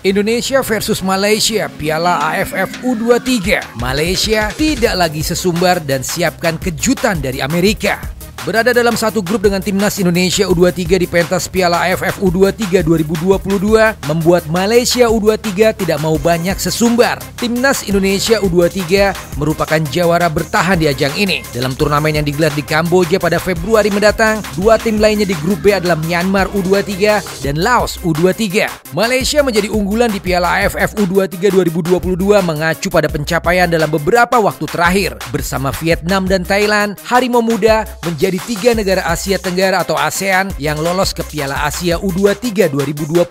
Indonesia versus Malaysia, Piala AFF U23. Malaysia tidak lagi sesumbar dan siapkan kejutan dari Amerika. Berada dalam satu grup dengan timnas Indonesia U23 di pentas Piala AFF U23 2022 membuat Malaysia U23 tidak mau banyak sesumbar. Timnas Indonesia U23 merupakan jawara bertahan di ajang ini. Dalam turnamen yang digelar di Kamboja pada Februari mendatang, dua tim lainnya di grup B adalah Myanmar U23 dan Laos U23. Malaysia menjadi unggulan di Piala AFF U23 2022 mengacu pada pencapaian dalam beberapa waktu terakhir. Bersama Vietnam dan Thailand, Harimau Muda menjadi 3 negara Asia Tenggara atau ASEAN yang lolos ke Piala Asia U23 2022.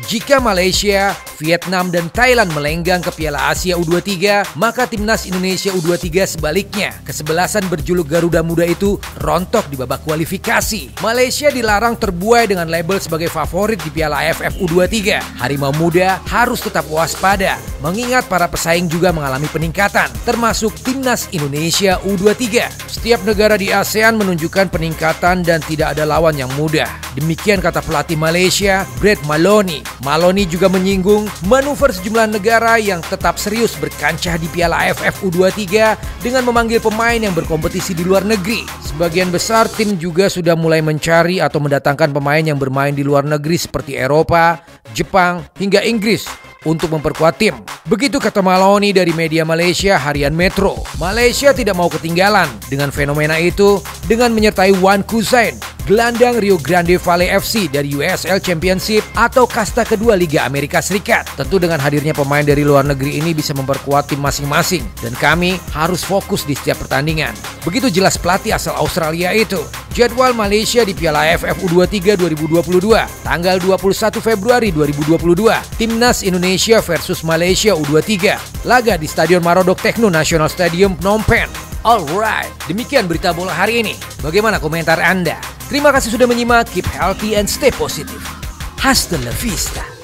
Jika Malaysia, Vietnam, dan Thailand melenggang ke Piala Asia U23, maka timnas Indonesia U23 sebaliknya. Kesebelasan berjuluk Garuda Muda itu rontok di babak kualifikasi. Malaysia dilarang terbuai dengan label sebagai favorit di Piala AFF U23. Harimau Muda harus tetap waspada, mengingat para pesaing juga mengalami peningkatan, termasuk timnas Indonesia U23. Setiap negara di ASEAN menunjukkan peningkatan dan tidak ada lawan yang mudah. Demikian kata pelatih Malaysia, Brett Maloney. Maloney juga menyinggung manuver sejumlah negara yang tetap serius berkancah di Piala AFF U23 dengan memanggil pemain yang berkompetisi di luar negeri. Sebagian besar tim juga sudah mulai mencari atau mendatangkan pemain yang bermain di luar negeri seperti Eropa, Jepang, hingga Inggris untuk memperkuat tim. Begitu kata Maloney dari media Malaysia Harian Metro. Malaysia tidak mau ketinggalan dengan fenomena itu dengan menyertai Wan Kusain, gelandang Rio Grande Valley FC dari USL Championship atau kasta kedua Liga Amerika Serikat. Tentu dengan hadirnya pemain dari luar negeri ini bisa memperkuat tim masing-masing dan kami harus fokus di setiap pertandingan. Begitu jelas pelatih asal Australia itu. Jadwal Malaysia di Piala AFF U23 2022 tanggal 21 Februari 2022. Timnas Indonesia versus Malaysia U23. Laga di Stadion Marodok Tekno National Stadium Phnom Penh. Alright, demikian berita bola hari ini. Bagaimana komentar Anda? Terima kasih sudah menyimak. Keep healthy and stay positive. Hasta la vista.